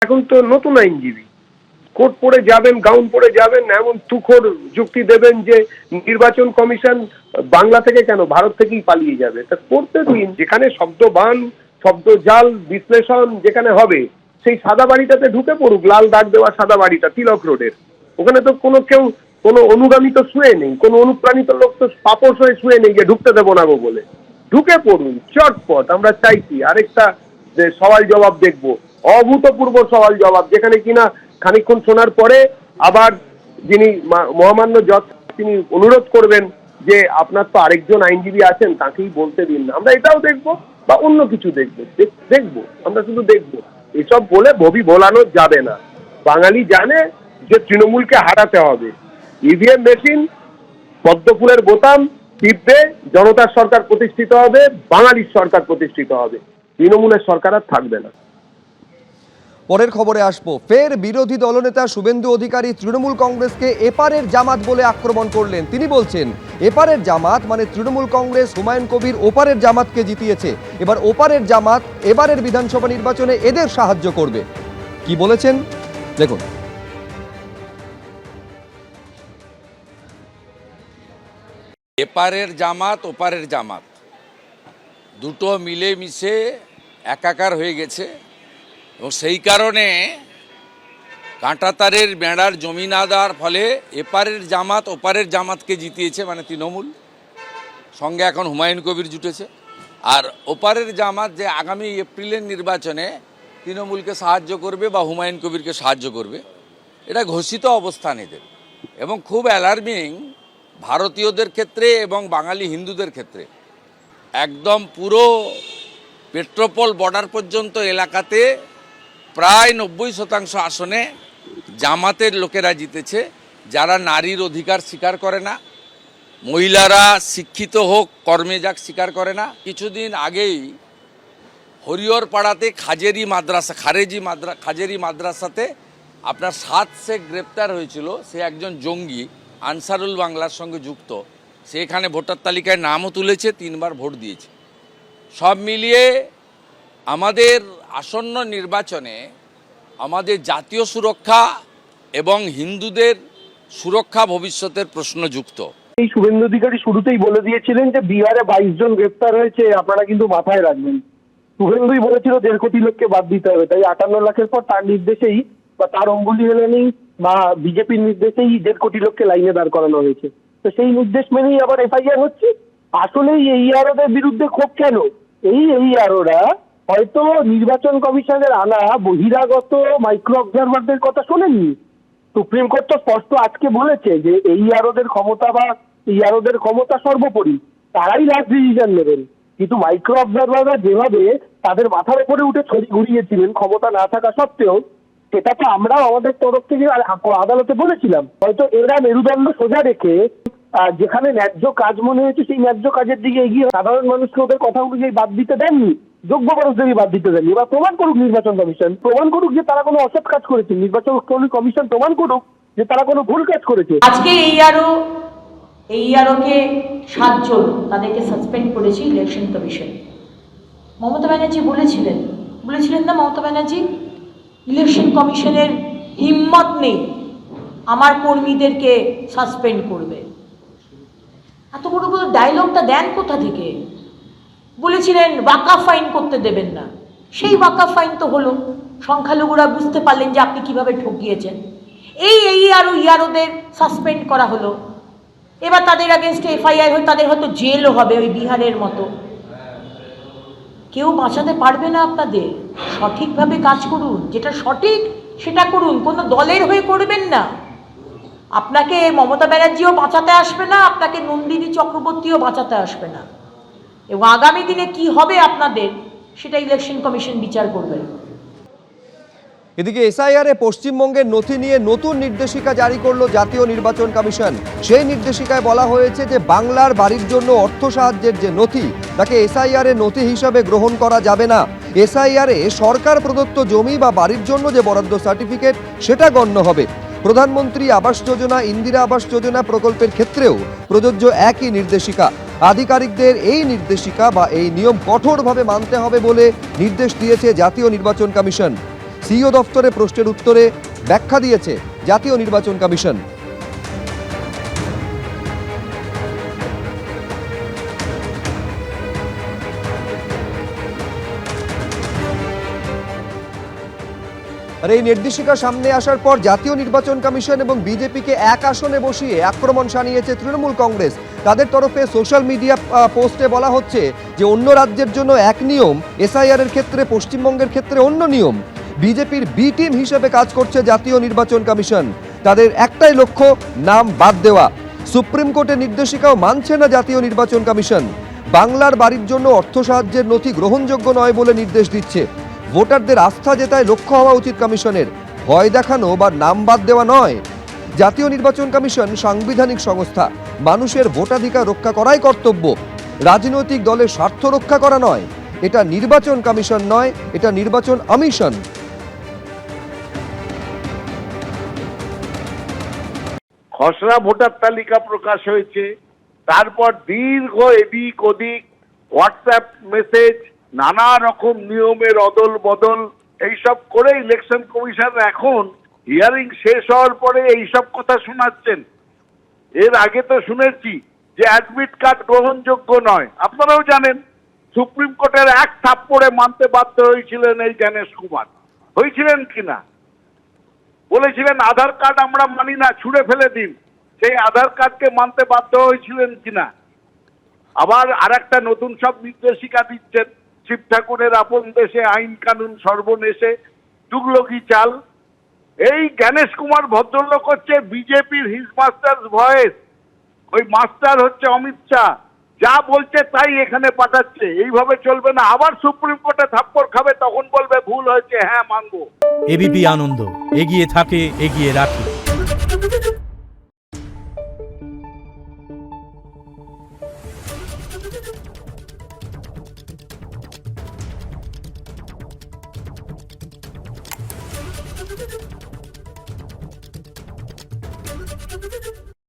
এখন তো নতুন আইনজীবী কোট পরে যাবেন, গাউন পরে যাবেন, এমন তুখোর যুক্তি দেবেন যে নির্বাচন কমিশন বাংলা থেকে কেন ভারত থেকেই পালিয়ে যাবে। তা করতে দিন, যেখানে শব্দবান শব্দজাল বিশ্লেষণ যেখানে হবে সেই সাদা বাড়িটাতে ঢুকে পড়ুক, লাল দাগ দেওয়া সাদা বাড়িটা তিলক রোডের। ওখানে তো কোনো অনুগামী তো শুয়ে নেই, কোনো অনুপ্রাণিত লোক তো পাপস হয়ে শুয়ে নেই যে ঢুকতে দেবো না গো বলে। ঢুকে পড়ুন চটপট। আমরা চাইছি আরেকটা যে সওয়াল জবাব দেখবো, অভূতপূর্ব সওয়াল জবাব, যেখানে কিনা খানিকক্ষণ শোনার পরে আবার যিনি মহামান্য জজ তিনি অনুরোধ করবেন যে আপনার তো আরেকজন আইনজীবী আছেন, তাকেই বলতে দিন না। আমরা এটাও দেখবো বা অন্য কিছু দেখবো, আমরা শুধু দেখবো। এসব বলে ভবি ভোলানো যাবে না। বাঙালি জানে যে তৃণমূলকে হারাতে হবে। ইভিএম মেশিন, পদ্মফুলের বোতাম টিপবে, জনতার সরকার প্রতিষ্ঠিত হবে, বাঙালির সরকার প্রতিষ্ঠিত হবে, তৃণমূলের সরকার আর থাকবে না। পরের খবরে আসবো। ফের বিরোধী দলনেতা শুভেন্দু অধিকারী তৃণমূল কংগ্রেসকে এপারের জামাত বলে আক্রমণ করলেন। তিনি বলছেন এপারের জামাত মানে তৃণমূল কংগ্রেস হুমায়ুন কবির ওপারের জামাতকে জিতিয়েছে, এবার ওপারের জামাত এবারের বিধানসভা নির্বাচনে এদের সাহায্য করবে। কি বলেছেন দেখুন। এপারের জামাত ওপারের জামাত দুটো মিলে মিশে একাকার হয়ে গেছে এবং সেই কারণে কাঁটাতারের বেড়ার জমি না দেওয়ার ফলে এপারের জামাত ওপারের জামাতকে জিতিয়েছে, মানে তৃণমূল সঙ্গে এখন হুমায়ুন কবির জুটেছে। আর ওপারের জামাত যে আগামী এপ্রিলের নির্বাচনে তৃণমূলকে সাহায্য করবে বা হুমায়ুন কবিরকে সাহায্য করবে, এটা ঘোষিত অবস্থান এদের। এবং খুব অ্যালার্মিং ভারতীয়দের ক্ষেত্রে এবং বাঙালি হিন্দুদের ক্ষেত্রে। একদম পুরো পেট্রোপল বর্ডার পর্যন্ত এলাকাতে প্রায় 90% আসনে জামাতের লোকেরা জিতেছে, যারা নারীর অধিকার স্বীকার করে না, মহিলারা শিক্ষিত হোক কর্মে যাক স্বীকার করে না। কিছুদিন আগেই হরিহর পাড়াতে খাজেরি মাদ্রাসাতে আপনার 7 শেখ গ্রেপ্তার হয়েছিল। সে একজন জঙ্গি, আনসারুল বাংলার সঙ্গে যুক্ত। সে এখানে ভোটার তালিকায় নামও তুলেছে, 3 বার ভোট দিয়েছে। সব মিলিয়ে আমাদের আসন্ন নির্বাচনে আমাদের জাতীয় সুরক্ষা এবং হিন্দুদের সুরক্ষা ভবিষ্যতের প্রশ্ন যুক্ত। এই শুভেন্দু অধিকারী শুরুতেই বলে দিয়েছিলেন যে বিহারে 22 জন গ্রেপ্তার হয়েছে, আপনারা কিন্তু মাথায় রাখবেন। শুভেন্দুই বলেছিল 1.5 কোটি লোককে বাদ দিতে হবে, তাই 58 লাখের পর তার নির্দেশেই বা তার অঙ্গুলি হেলেনি বা বিজেপির নির্দেশেই 1.5 কোটি লোককে লাইনে দাঁড় করানো হয়েছে। তো সেই নির্দেশ মেনেই আবার এফআইআর হচ্ছে। আসলেই এই আরোদের বিরুদ্ধে ক্ষোভ কেন? এই আরোরা হয়তো নির্বাচন কমিশনের আনা বহিরাগত মাইক্রো অবজারভারদের কথা শোনেননি। সুপ্রিম কোর্ট তো স্পষ্ট আজকে বলেছে যে এই আরোদের ক্ষমতা সর্বোপরি, তারাই লাস্ট ডিসিশন নেবেন। কিন্তু মাইক্রো অবজারভাররা যেভাবে তাদের মাথার উপরে উঠে ছড়ি ঘুরিয়েছিলেন ক্ষমতা না থাকা সত্ত্বেও, সেটা তো আমরাও আমাদের তরফ থেকে আদালতে বলেছিলাম। হয়তো এরা মেরুদণ্ড সোজা রেখে যেখানে ন্যায্য কাজ মনে হয়েছে সেই ন্যায্য কাজের দিকে এগিয়ে সাধারণ মানুষকে ওদের কথা অনুযায়ী বাদ দিতে দেননি, যোগ্য মানুষদেরই বাদ দিতে দেননি। এবার প্রমাণ করুক নির্বাচন কমিশন, প্রমাণ করুক যে তারা কোনো অসৎ কাজ করেছে। নির্বাচন কমিশন প্রমাণ করুক যে তারা কোনো ভুল কাজ করেছে। আজকে এই আরোকে 7 জন তাদেরকে সাসপেন্ড করেছে ইলেকশন কমিশন। মমতা ব্যানার্জি বলেছিলেন না মমতা ব্যানার্জি, ইলেকশন কমিশনের হিম্মত নেই আমার কর্মীদেরকে সাসপেন্ড করবে। এত বড় বড় ডায়লগটা দেন কোথা থেকে? বলেছিলেন ওয়াকা ফাইন করতে দেবেন না, সেই ওয়াকা ফাইন তো হলো। সংখ্যালঘুরা বুঝতে পারলেন যে আপনি কিভাবে ঠকিয়েছেন। ইয়ারোদের সাসপেন্ড করা হলো। এবার তাদের আগেনস্টে এফআইআর হয়ে তাদের হয়তো জেলও হবে, ওই বিহারের মতো। কেউ বাঁচাতে পারবে না আপনাদের। সঠিকভাবে কাজ করুন, যেটা সঠিক সেটা করুন, কোনো দলের হয়ে করবেন না। আপনাকে মমতা ব্যানার্জিও বাঁচাতে আসবে না, আপনাকে নন্দিনী চক্রবর্তীও বাঁচাতে আসবে না। এবং আগামী দিনে কি হবে আপনাদের, সেটা ইলেকশন কমিশন বিচার করবে। এদিকে এসআইআরে পশ্চিমবঙ্গের নথি নিয়ে নতুন নির্দেশিকা জারি করলো জাতীয় নির্বাচন কমিশন। সেই নির্দেশিকায় বলা হয়েছে যে বাংলার বাড়ির জন্য অর্থ সাহায্যের যে নথি, তাকে এসআইআরে নথি হিসাবে গ্রহণ করা যাবে না। এসআইআরে সরকার প্রদত্ত জমি বা বাড়ির জন্য যে বরাদ্দ সার্টিফিকেট, সেটা গণ্য হবে। প্রধানমন্ত্রী আবাস যোজনা, ইন্দিরা আবাস যোজনা প্রকল্পের ক্ষেত্রেও প্রযোজ্য একই নির্দেশিকা। আধিকারিকদের এই নির্দেশিকা বা এই নিয়ম কঠোরভাবে মানতে হবে বলে নির্দেশ দিয়েছে জাতীয় নির্বাচন কমিশন। সিইও দফতরে প্রশ্নের উত্তরে ব্যাখ্যা দিয়েছে জাতীয় নির্বাচন কমিশন। আর এই নির্দেশিকা সামনে আসার পর জাতীয় নির্বাচন কমিশন এবং বিজেপিকে এক আসনে বসিয়ে আক্রমণ শানিয়েছে তৃণমূল কংগ্রেস। তাদের তরফে সোশ্যাল মিডিয়া পোস্টে বলা হচ্ছে যে অন্য রাজ্যের জন্য এক নিয়ম, এসআইআর এর ক্ষেত্রে পশ্চিমবঙ্গের ক্ষেত্রে অন্য নিয়ম। বিজেপির বি টিম হিসেবে কাজ করছে জাতীয় নির্বাচন কমিশন। তাদের একটাই লক্ষ্য, নাম বাদ দেওয়া। সুপ্রিম কোর্টের নির্দেশিকাও মানছে না জাতীয় নির্বাচন কমিশন। বাংলার বাড়ির জন্য অর্থ সাহায্যের নথি গ্রহণযোগ্য নয় বলে নির্দেশ দিচ্ছে। ভোটারদের আস্থা জেতায় লক্ষ্য হওয়া উচিত কমিশনের, ভয় দেখানো বা নাম বাদ দেওয়া নয়। জাতীয় নির্বাচন কমিশন সাংবিধানিক সংস্থা, মানুষের ভোটাধিকার রক্ষা করাই কর্তব্য, রাজনৈতিক দলের স্বার্থ রক্ষা করা নয়। এটা নির্বাচন কমিশন নয়, এটা নির্বাচন আমিশন। খসড়া ভোটার তালিকা প্রকাশ হয়েছে, তারপর দীর্ঘ এদিক ওদিক হোয়াটসঅ্যাপ মেসেজ, নানা রকম নিয়মের অদল বদল, এইসব করে ইলেকশন কমিশন এখন হিয়ারিং শেষ হওয়ার পরে এইসব কথা শোনাচ্ছেন। এর আগে তো শুনেছি যে অ্যাডমিট কার্ড গ্রহণযোগ্য নয়। আপনারাও জানেন সুপ্রিম কোর্টের এক থাপ্পড়ে মানতে বাধ্য হয়েছিলেন এই জ্ঞানেশ কুমার। হয়েছিলেন কিনা? বলেছিলেন আধার কার্ড আমরা মানি না, ছুঁড়ে ফেলে দিন। সেই আধার কার্ডকে মানতে বাধ্য হয়েছিলেন কিনা? আবার আরেকটা নতুন সব নির্দেশিকা দিচ্ছেন, শিব ঠাকুরের আপন দেশে আইন কানুন সর্বনেশে, তুগলকি চাল। এই জ্ঞানেশ কুমার ভদ্রলোক হচ্ছে বিজেপির হিজ মাস্টার্স ভয়েস। ওই মাস্টার হচ্ছে অমিত শাহ, যা বলছে তাই এখানে পাঠাচ্ছে। এইভাবে চলবে না। আবার সুপ্রিম কোর্টে থাপ্পড় খাবে, তখন বলবে ভুল হয়েছে, হ্যাঁ মানবো। এবিপি আনন্দ, এগিয়ে থাকে, এগিয়ে রাখে।